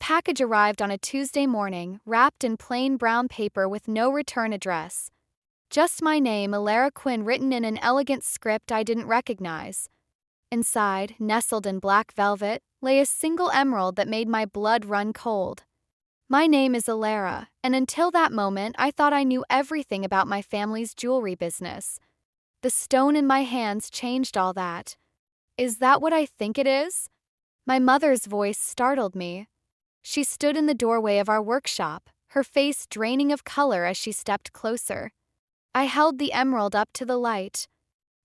package arrived on a Tuesday morning, wrapped in plain brown paper with no return address. Just my name, Elara Quinn, written in an elegant script I didn't recognize. Inside, nestled in black velvet, lay a single emerald that made my blood run cold. My name is Elara, and until that moment I thought I knew everything about my family's jewelry business. The stone in my hands changed all that. Is that what I think it is? My mother's voice startled me. She stood in the doorway of our workshop, her face draining of color as she stepped closer. I held the emerald up to the light.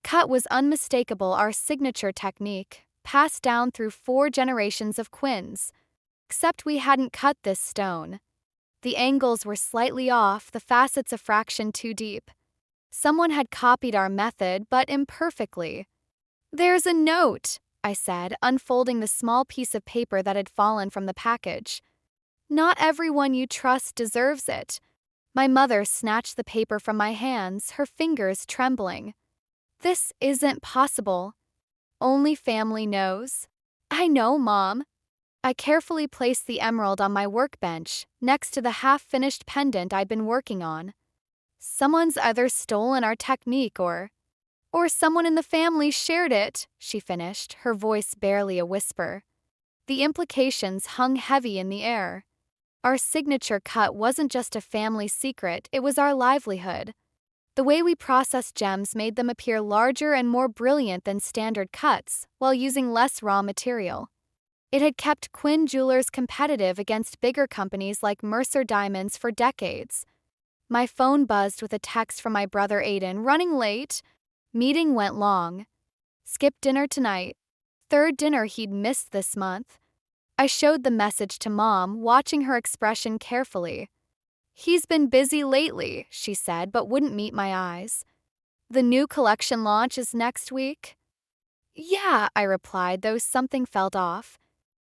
Cut was unmistakable, our signature technique, passed down through 4 generations of Quinns. Except we hadn't cut this stone. The angles were slightly off, the facets a fraction too deep. Someone had copied our method, but imperfectly. "There's a note," I said, unfolding the small piece of paper that had fallen from the package. "Not everyone you trust deserves it." My mother snatched the paper from my hands, her fingers trembling. "This isn't possible. Only family knows." "I know, Mom." I carefully placed the emerald on my workbench, next to the half-finished pendant I'd been working on. "Someone's either stolen our technique or someone in the family shared it," she finished, her voice barely a whisper. The implications hung heavy in the air. Our signature cut wasn't just a family secret, it was our livelihood. The way we processed gems made them appear larger and more brilliant than standard cuts, while using less raw material. It had kept Quinn Jewelers competitive against bigger companies like Mercer Diamonds for decades. My phone buzzed with a text from my brother Aiden, "Running late." Meeting went long. "Skip dinner tonight." 3rd dinner he'd missed this month. I showed the message to Mom, watching her expression carefully. "He's been busy lately," she said, but wouldn't meet my eyes. "The new collection launch is next week?" "Yeah," I replied, though something felt off.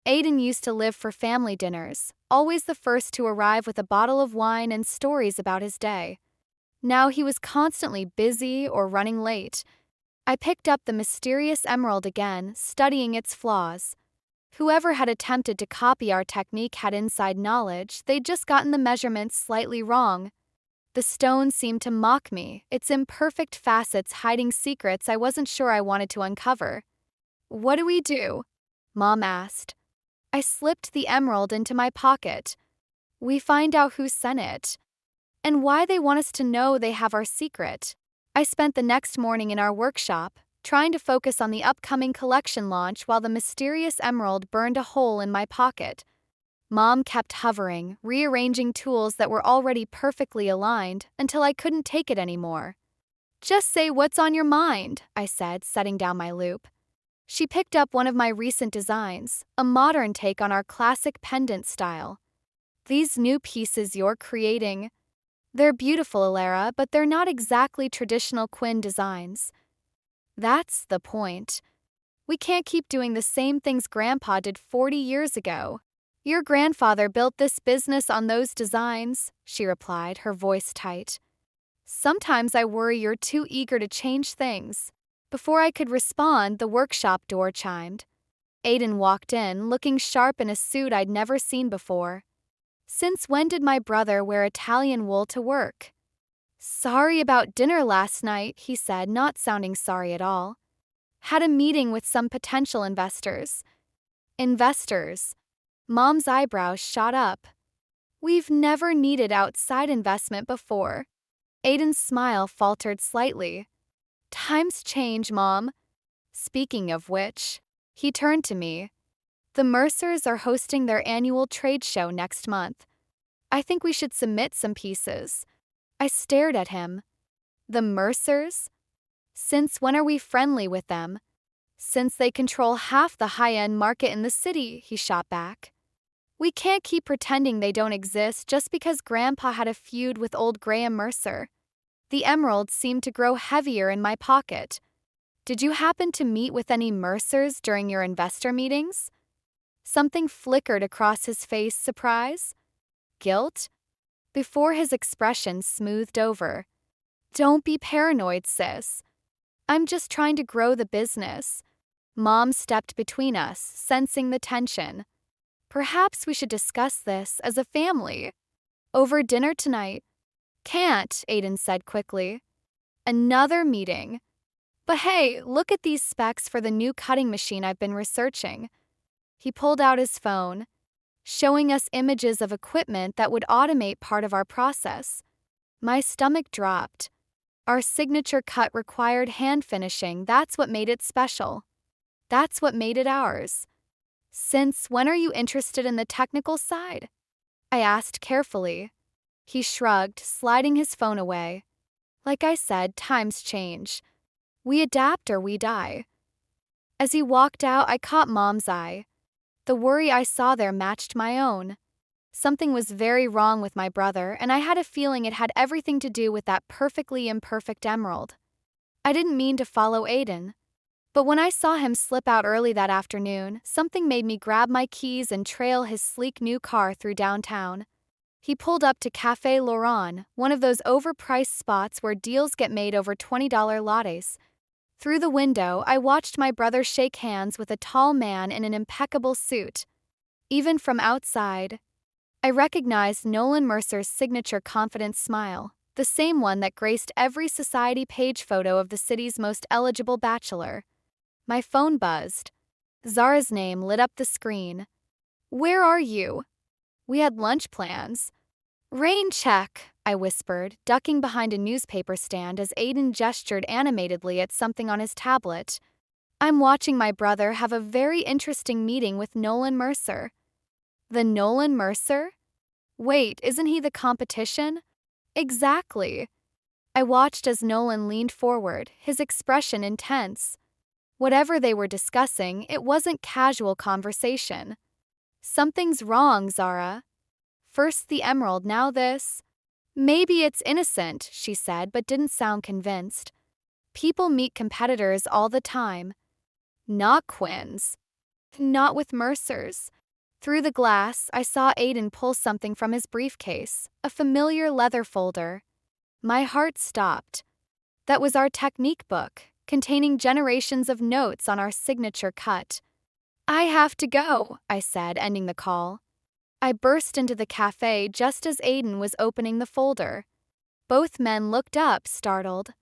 Aiden used to live for family dinners, always the first to arrive with a bottle of wine and stories about his day. Now he was constantly busy or running late. I picked up the mysterious emerald again, studying its flaws. Whoever had attempted to copy our technique had inside knowledge, they'd just gotten the measurements slightly wrong. The stone seemed to mock me, its imperfect facets hiding secrets I wasn't sure I wanted to uncover. "What do we do?" Mom asked. I slipped the emerald into my pocket. "We find out who sent it. And why they want us to know they have our secret." I spent the next morning in our workshop, trying to focus on the upcoming collection launch while the mysterious emerald burned a hole in my pocket. Mom kept hovering, rearranging tools that were already perfectly aligned until I couldn't take it anymore. "Just say what's on your mind," I said, setting down my loop. She picked up one of my recent designs, a modern take on our classic pendant style. "These new pieces you're creating, they're beautiful, Elara, but they're not exactly traditional Quinn designs." "That's the point. We can't keep doing the same things Grandpa did 40 years ago." "Your grandfather built this business on those designs," she replied, her voice tight. "Sometimes I worry you're too eager to change things." Before I could respond, the workshop door chimed. Aiden walked in, looking sharp in a suit I'd never seen before. "Since when did my brother wear Italian wool to work?" "Sorry about dinner last night," he said, not sounding sorry at all. "Had a meeting with some potential investors." "Investors?" Mom's eyebrows shot up. "We've never needed outside investment before." Aiden's smile faltered slightly. "Times change, Mom." "Speaking of which," he turned to me. "The Mercers are hosting their annual trade show next month. I think we should submit some pieces." I stared at him. "The Mercers? Since when are we friendly with them?" "Since they control half the high-end market in the city," he shot back. "We can't keep pretending they don't exist just because Grandpa had a feud with old Graham Mercer." The emerald seemed to grow heavier in my pocket. "Did you happen to meet with any Mercers during your investor meetings?" Something flickered across his face, surprise? Guilt? Before his expression smoothed over. "Don't be paranoid, sis. I'm just trying to grow the business." Mom stepped between us, sensing the tension. Perhaps we should discuss this as a family. Over dinner tonight. Can't, Aiden said quickly. Another meeting. But hey, look at these specs for the new cutting machine I've been researching. He pulled out his phone, showing us images of equipment that would automate part of our process. My stomach dropped. Our signature cut required hand finishing. That's what made it special. That's what made it ours. Since when are you interested in the technical side? I asked carefully. He shrugged, sliding his phone away. Like I said, times change. We adapt or we die. As he walked out, I caught Mom's eye. The worry I saw there matched my own. Something was very wrong with my brother, and I had a feeling it had everything to do with that perfectly imperfect emerald. I didn't mean to follow Aiden, but when I saw him slip out early that afternoon, something made me grab my keys and trail his sleek new car through downtown. He pulled up to Café Laurent, one of those overpriced spots where deals get made over $20 lattes. Through the window, I watched my brother shake hands with a tall man in an impeccable suit. Even from outside, I recognized Nolan Mercer's signature confident smile, the same one that graced every society page photo of the city's most eligible bachelor. My phone buzzed. Zara's name lit up the screen. Where are you? We had lunch plans. Rain check, I whispered, ducking behind a newspaper stand as Aiden gestured animatedly at something on his tablet. I'm watching my brother have a very interesting meeting with Nolan Mercer. The Nolan Mercer? Wait, isn't he the competition? Exactly. I watched as Nolan leaned forward, his expression intense. Whatever they were discussing, it wasn't casual conversation. Something's wrong, Zara. First the emerald, now this. Maybe it's innocent, she said, but didn't sound convinced. People meet competitors all the time. Not Quinn's. Not with Mercer's. Through the glass, I saw Aiden pull something from his briefcase, a familiar leather folder. My heart stopped. That was our technique book, containing generations of notes on our signature cut. I have to go, I said, ending the call. I burst into the cafe just as Aiden was opening the folder. Both men looked up, startled.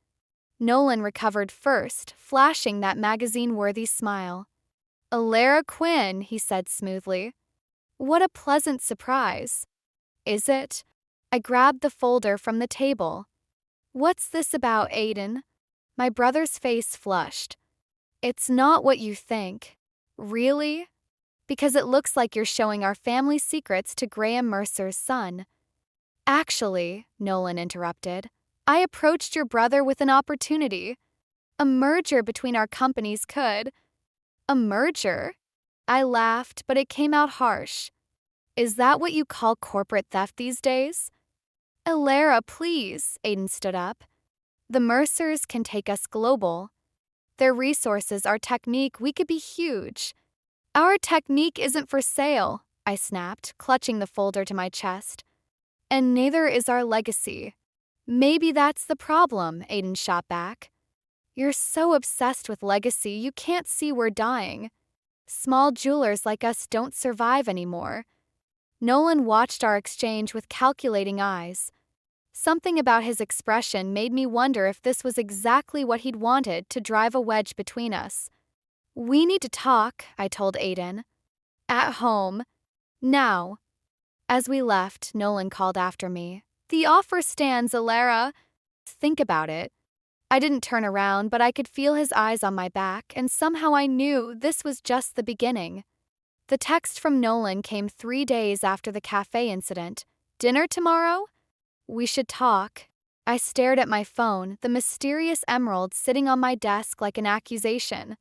Nolan recovered first, flashing that magazine-worthy smile. Elara Quinn, he said smoothly. What a pleasant surprise. Is it? I grabbed the folder from the table. What's this about, Aiden? My brother's face flushed. It's not what you think. Really? Because it looks like you're showing our family secrets to Graham Mercer's son. Actually, Nolan interrupted, I approached your brother with an opportunity. A merger between our companies could. A merger? I laughed, but it came out harsh. Is that what you call corporate theft these days? Elara, please, Aiden stood up. The Mercers can take us global. Their resources, our technique, we could be huge. Our technique isn't for sale, I snapped, clutching the folder to my chest. And neither is our legacy. Maybe that's the problem, Aiden shot back. You're so obsessed with legacy you can't see we're dying. Small jewelers like us don't survive anymore. Nolan watched our exchange with calculating eyes. Something about his expression made me wonder if this was exactly what he'd wanted to drive a wedge between us. We need to talk, I told Aiden. At home. Now. As we left, Nolan called after me. The offer stands, Elara. Think about it. I didn't turn around, but I could feel his eyes on my back, and somehow I knew this was just the beginning. The text from Nolan came 3 days after the cafe incident. Dinner tomorrow? We should talk. I stared at my phone, the mysterious emerald sitting on my desk like an accusation.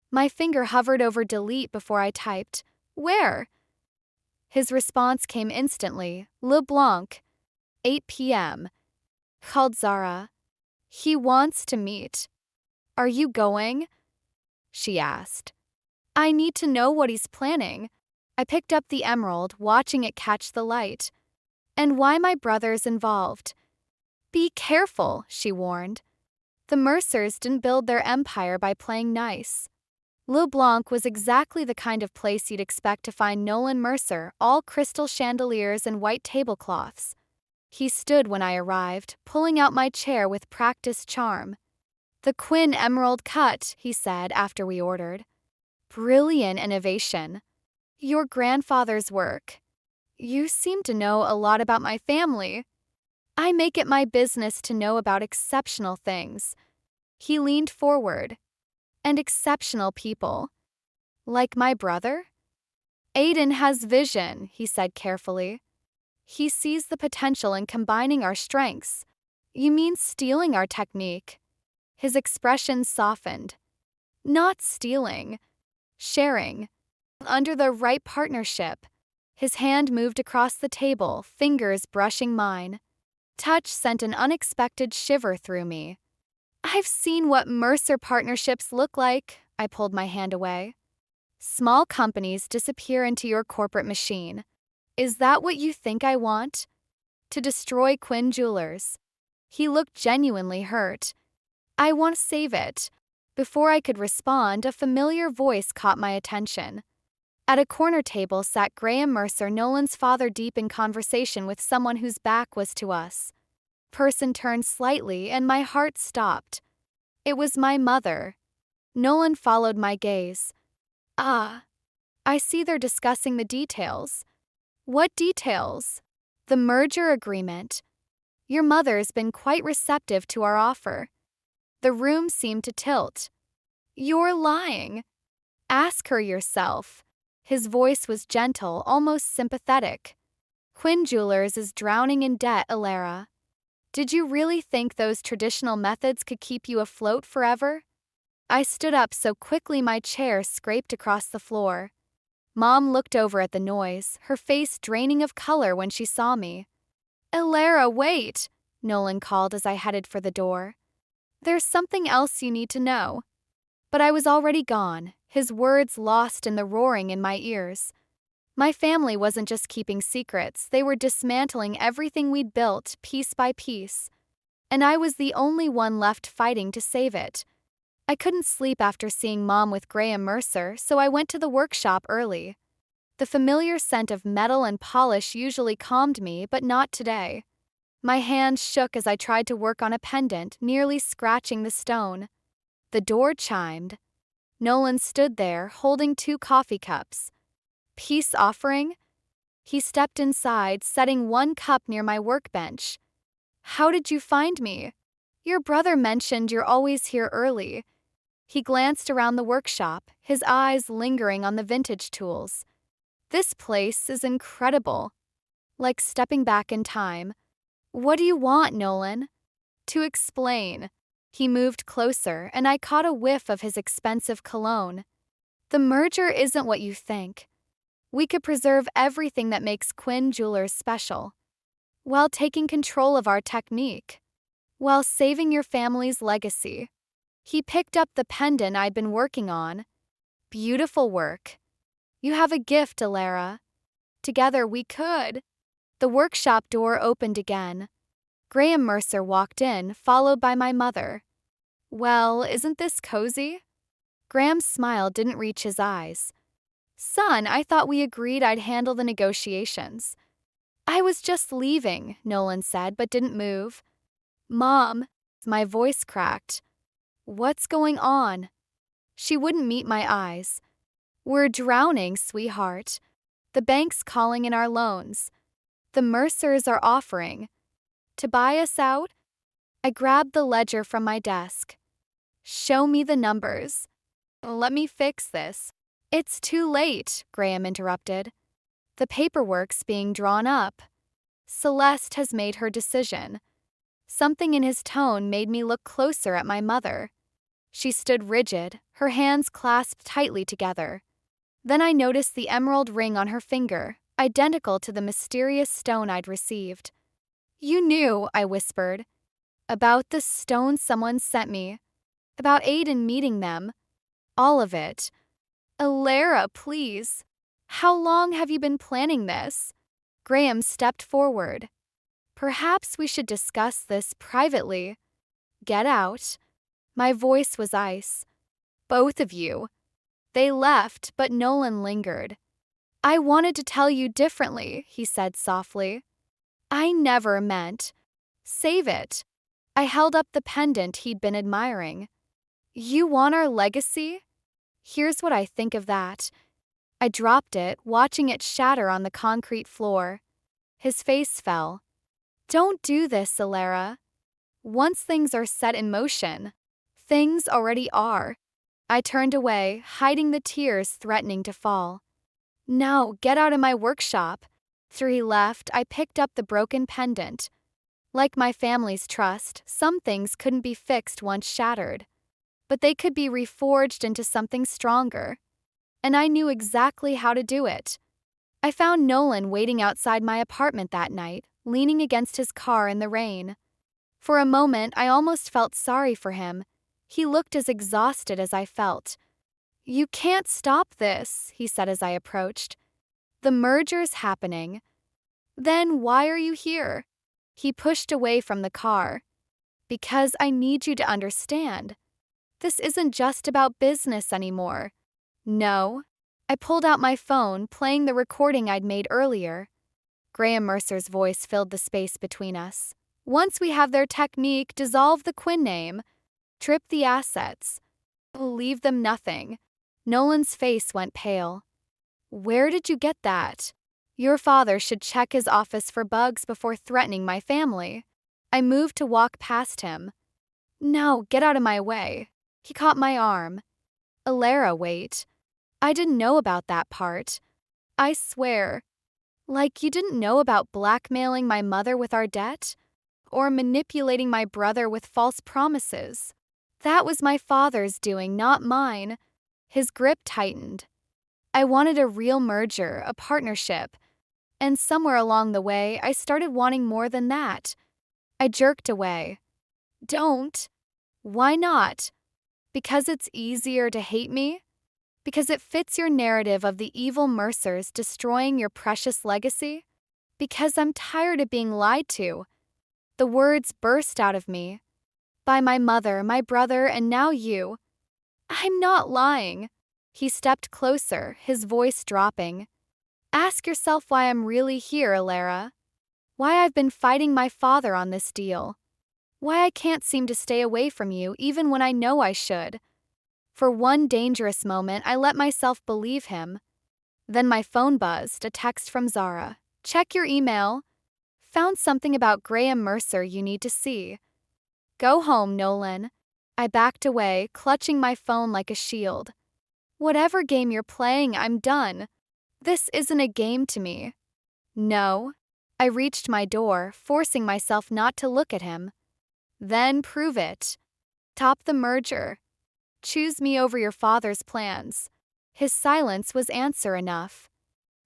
My finger hovered over delete before I typed, Where? His response came instantly, Le Blanc, 8 p.m. Called Zara. He wants to meet. Are you going? She asked. I need to know what he's planning. I picked up the emerald, watching it catch the light. And why my brother's involved. Be careful, she warned. The Mercers didn't build their empire by playing nice. Le Blanc was exactly the kind of place you'd expect to find Nolan Mercer, all crystal chandeliers and white tablecloths. He stood when I arrived, pulling out my chair with practiced charm. "The Quinn Emerald Cut," he said after we ordered. "Brilliant innovation. Your grandfather's work. You seem to know a lot about my family. I make it my business to know about exceptional things." He leaned forward. "And exceptional people. Like my brother?" "Aiden has vision," he said carefully. "He sees the potential in combining our strengths." "You mean stealing our technique?" His expression softened. "Not stealing. Sharing. Under the right partnership." His hand moved across the table, fingers brushing mine. Touch sent an unexpected shiver through me. "I've seen what Mercer partnerships look like." I pulled my hand away. "Small companies disappear into your corporate machine. Is that what you think I want? To destroy Quinn Jewelers?" He looked genuinely hurt. "I want to save it." Before I could respond, a familiar voice caught my attention. At a corner table sat Graham Mercer, Nolan's father, deep in conversation with someone whose back was to us. Person turned slightly and my heart stopped. It was my mother. Nolan followed my gaze. "Ah, I see they're discussing the details." "What details?" "The merger agreement. Your mother's been quite receptive to our offer." The room seemed to tilt. "You're lying. Ask her yourself." His voice was gentle, almost sympathetic. "Quinn Jewelers is drowning in debt, Elara. Did you really think those traditional methods could keep you afloat forever?" I stood up so quickly my chair scraped across the floor. Mom looked over at the noise, her face draining of color when she saw me. "Elara, wait!" Nolan called as I headed for the door. "There's something else you need to know." But I was already gone, his words lost in the roaring in my ears. My family wasn't just keeping secrets, they were dismantling everything we'd built, piece by piece. And I was the only one left fighting to save it. I couldn't sleep after seeing Mom with Graham Mercer, so I went to the workshop early. The familiar scent of metal and polish usually calmed me, but not today. My hands shook as I tried to work on a pendant, nearly scratching the stone. The door chimed. Nolan stood there, holding 2 coffee cups. "Peace offering?" He stepped inside, setting 1 cup near my workbench. "How did you find me?" "Your brother mentioned you're always here early." He glanced around the workshop, his eyes lingering on the vintage tools. "This place is incredible. Like stepping back in time." "What do you want, Nolan?" "To explain." He moved closer, and I caught a whiff of his expensive cologne. "The merger isn't what you think. We could preserve everything that makes Quinn Jewelers special, while taking control of our technique, while saving your family's legacy." He picked up the pendant I'd been working on. "Beautiful work. You have a gift, Elara. Together we could." The workshop door opened again. Graham Mercer walked in, followed by my mother. "Well, isn't this cozy?" Graham's smile didn't reach his eyes. "Son, I thought we agreed I'd handle the negotiations." "I was just leaving," Nolan said, but didn't move. "Mom," my voice cracked. "What's going on?" She wouldn't meet my eyes. "We're drowning, sweetheart. The bank's calling in our loans. The Mercers are offering to buy us out." I grabbed the ledger from my desk. "Show me the numbers. Let me fix this." "It's too late," Graham interrupted. "The paperwork's being drawn up. Celeste has made her decision." Something in his tone made me look closer at my mother. She stood rigid, her hands clasped tightly together. Then I noticed the emerald ring on her finger, identical to the mysterious stone I'd received. "You knew," I whispered. "About the stone someone sent me. About Aiden meeting them. All of it." "Elara, please. How long have you been planning this?" Graham stepped forward. "Perhaps we should discuss this privately." "Get out." My voice was ice. "Both of you." They left, but Nolan lingered. I wanted to tell you differently, he said softly. I never meant. Save it. I held up the pendant he'd been admiring. You want our legacy? Here's what I think of that. I dropped it, watching it shatter on the concrete floor. His face fell. Don't do this, Elara. Once things are set in motion, things already are. I turned away, hiding the tears threatening to fall. No, get out of my workshop. After he left, I picked up the broken pendant. Like my family's trust, some things couldn't be fixed once shattered. But they could be reforged into something stronger. And I knew exactly how to do it. I found Nolan waiting outside my apartment that night, leaning against his car in the rain. For a moment, I almost felt sorry for him. He looked as exhausted as I felt. You can't stop this, he said as I approached. The merger's happening. Then why are you here? He pushed away from the car. Because I need you to understand. This isn't just about business anymore. No. I pulled out my phone, playing the recording I'd made earlier. Graham Mercer's voice filled the space between us. Once we have their technique, dissolve the Quinn name. Trip the assets. Leave them nothing. Nolan's face went pale. Where did you get that? Your father should check his office for bugs before threatening my family. I moved to walk past him. No, get out of my way. He caught my arm. Elara, wait. I didn't know about that part. I swear. Like you didn't know about blackmailing my mother with our debt? Or manipulating my brother with false promises? That was my father's doing, not mine. His grip tightened. I wanted a real merger, a partnership. And somewhere along the way, I started wanting more than that. I jerked away. Don't. Why not? Because it's easier to hate me? Because it fits your narrative of the evil Mercers destroying your precious legacy? Because I'm tired of being lied to. The words burst out of me. By my mother, my brother, and now you. I'm not lying. He stepped closer, his voice dropping. Ask yourself why I'm really here, Elara. Why I've been fighting my father on this deal. Why I can't seem to stay away from you even when I know I should. For one dangerous moment, I let myself believe him. Then my phone buzzed, a text from Zara. Check your email. Found something about Graham Mercer you need to see. Go home, Nolan. I backed away, clutching my phone like a shield. Whatever game you're playing, I'm done. This isn't a game to me. No. I reached my door, forcing myself not to look at him. Then prove it. Top the merger. Choose me over your father's plans. His silence was answer enough.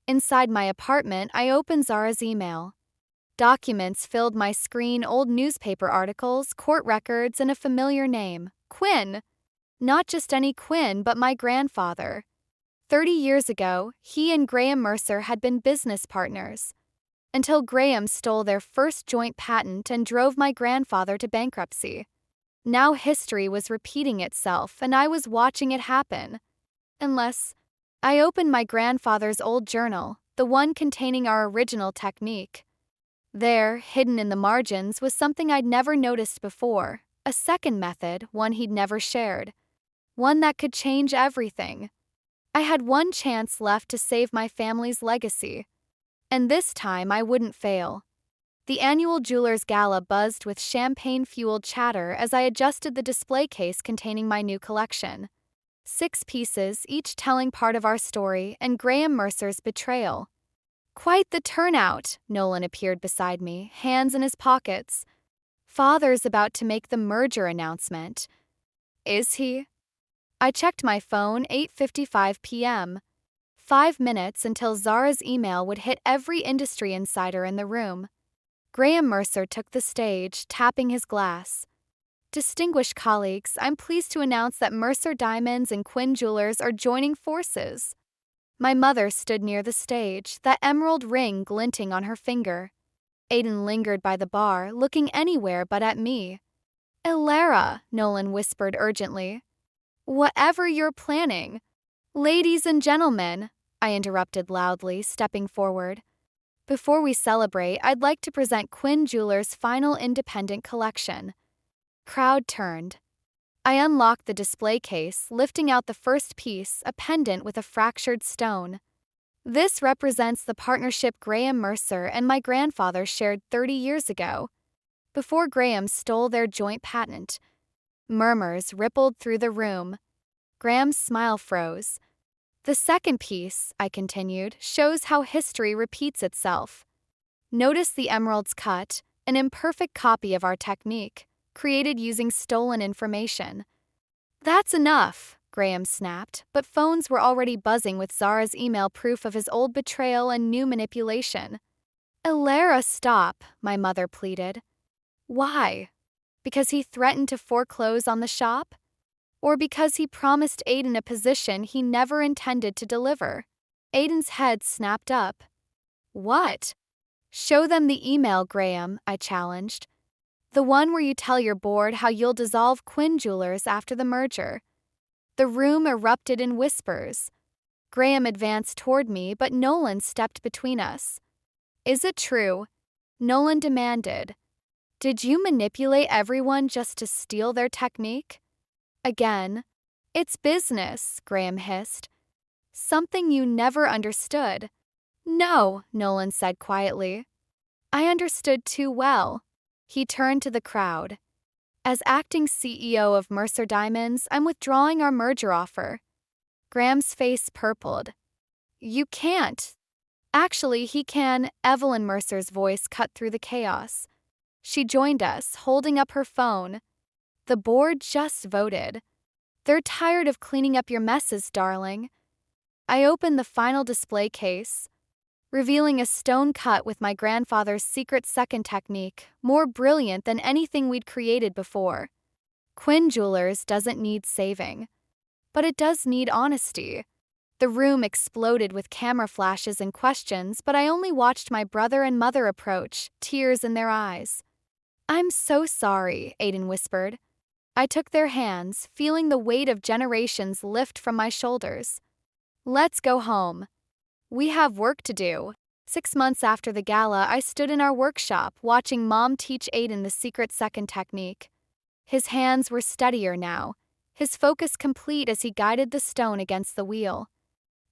Inside my apartment, I opened Zara's email. Documents filled my screen, old newspaper articles, court records, and a familiar name. Quinn. Not just any Quinn, but my grandfather. 30 years ago, he and Graham Mercer had been business partners. Until Graham stole their first joint patent and drove my grandfather to bankruptcy. Now history was repeating itself, and I was watching it happen. Unless I opened my grandfather's old journal, the one containing our original technique. There, hidden in the margins, was something I'd never noticed before, a second method, one he'd never shared. One that could change everything. I had one chance left to save my family's legacy. And this time I wouldn't fail. The annual jeweler's gala buzzed with champagne-fueled chatter as I adjusted the display case containing my new collection. 6 pieces, each telling part of our story, and Graham Mercer's betrayal. Quite the turnout, Nolan appeared beside me, hands in his pockets. Father's about to make the merger announcement. Is he? I checked my phone, 8:55 p.m. 5 minutes until Zara's email would hit every industry insider in the room. Graham Mercer took the stage, tapping his glass. Distinguished colleagues, I'm pleased to announce that Mercer Diamonds and Quinn Jewelers are joining forces. My mother stood near the stage, that emerald ring glinting on her finger. Aiden lingered by the bar, looking anywhere but at me. Elara, Nolan whispered urgently. Whatever you're planning. Ladies and gentlemen, I interrupted loudly, stepping forward. Before we celebrate, I'd like to present Quinn Jewelers' final independent collection. Crowd turned. I unlocked the display case, lifting out the first piece, a pendant with a fractured stone. This represents the partnership Graham Mercer and my grandfather shared 30 years ago, before Graham stole their joint patent. Murmurs rippled through the room. Graham's smile froze. The second piece, I continued, shows how history repeats itself. Notice the emerald's cut, an imperfect copy of our technique, created using stolen information. That's enough, Graham snapped, but phones were already buzzing with Zara's email proof of his old betrayal and new manipulation. Elara, stop, my mother pleaded. Why? Because he threatened to foreclose on the shop? Or because he promised Aiden a position he never intended to deliver? Aiden's head snapped up. What? Show them the email, Graham, I challenged. The one where you tell your board how you'll dissolve Quinn Jewelers after the merger. The room erupted in whispers. Graham advanced toward me, but Nolan stepped between us. Is it true? Nolan demanded. Did you manipulate everyone just to steal their technique? Again. It's business, Graham hissed. Something you never understood. No, Nolan said quietly. I understood too well. He turned to the crowd. As acting CEO of Mercer Diamonds, I'm withdrawing our merger offer. Graham's face purpled. You can't. Actually, he can. Evelyn Mercer's voice cut through the chaos. She joined us, holding up her phone. The board just voted. They're tired of cleaning up your messes, darling. I opened the final display case, revealing a stone cut with my grandfather's secret second technique, more brilliant than anything we'd created before. Quinn Jewelers doesn't need saving. But it does need honesty. The room exploded with camera flashes and questions, but I only watched my brother and mother approach, tears in their eyes. I'm so sorry, Aiden whispered. I took their hands, feeling the weight of generations lift from my shoulders. Let's go home. We have work to do. 6 months after the gala, I stood in our workshop, watching Mom teach Aiden the secret second technique. His hands were steadier now, his focus complete as he guided the stone against the wheel.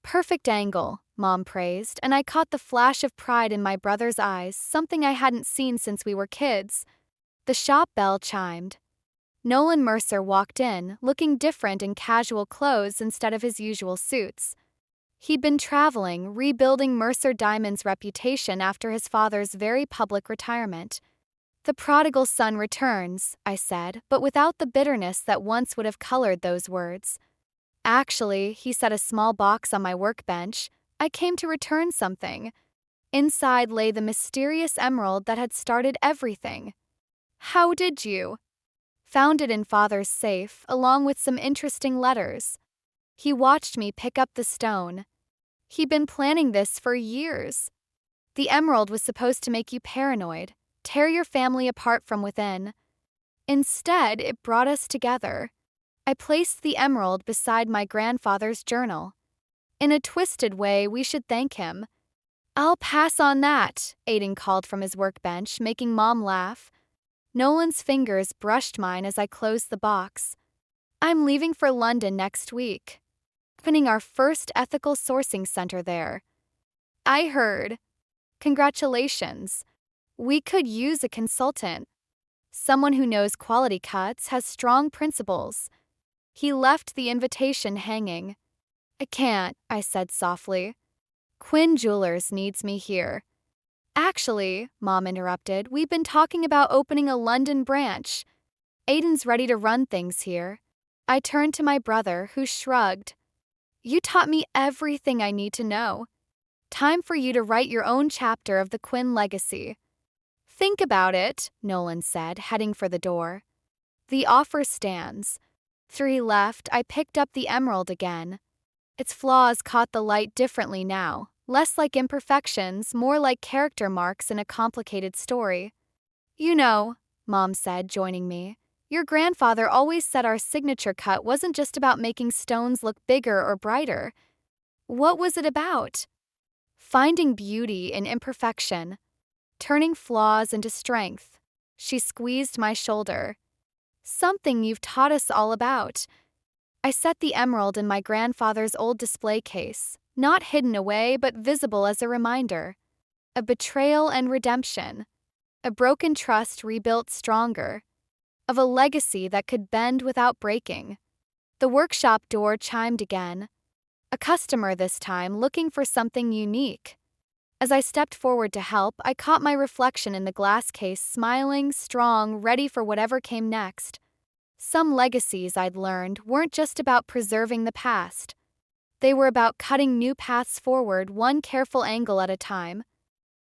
Perfect angle, Mom praised, and I caught the flash of pride in my brother's eyes, something I hadn't seen since we were kids. The shop bell chimed. Nolan Mercer walked in, looking different in casual clothes instead of his usual suits. He'd been traveling, rebuilding Mercer Diamonds' reputation after his father's very public retirement. The prodigal son returns, I said, but without the bitterness that once would have colored those words. Actually, he set a small box on my workbench. I came to return something. Inside lay the mysterious emerald that had started everything. How did you? Found it in Father's safe, along with some interesting letters. He watched me pick up the stone. He'd been planning this for years. The emerald was supposed to make you paranoid, tear your family apart from within. Instead, it brought us together. I placed the emerald beside my grandfather's journal. In a twisted way, we should thank him. I'll pass on that, Aiden called from his workbench, making Mom laugh. Nolan's fingers brushed mine as I closed the box. I'm leaving for London next week, opening our first ethical sourcing center there. I heard. Congratulations. We could use a consultant. Someone who knows quality cuts, has strong principles. He left the invitation hanging. I can't, I said softly. Quinn Jewelers needs me here. Actually, Mom interrupted, we've been talking about opening a London branch. Aiden's ready to run things here. I turned to my brother, who shrugged. You taught me everything I need to know. Time for you to write your own chapter of the Quinn legacy. Think about it, Nolan said, heading for the door. The offer stands. 3 left, I picked up the emerald again. Its flaws caught the light differently now. Less like imperfections, more like character marks in a complicated story. You know, Mom said, joining me, Your grandfather always said our signature cut wasn't just about making stones look bigger or brighter. What was it about? Finding beauty in imperfection, turning flaws into strength. She squeezed my shoulder. Something you've taught us all about. I set the emerald in my grandfather's old display case, not hidden away but visible as a reminder. A betrayal and redemption. A broken trust rebuilt stronger. Of a legacy that could bend without breaking. The workshop door chimed again. A customer this time, looking for something unique. As I stepped forward to help, I caught my reflection in the glass case, smiling, strong, ready for whatever came next. Some legacies, I'd learned, weren't just about preserving the past. They were about cutting new paths forward, one careful angle at a time.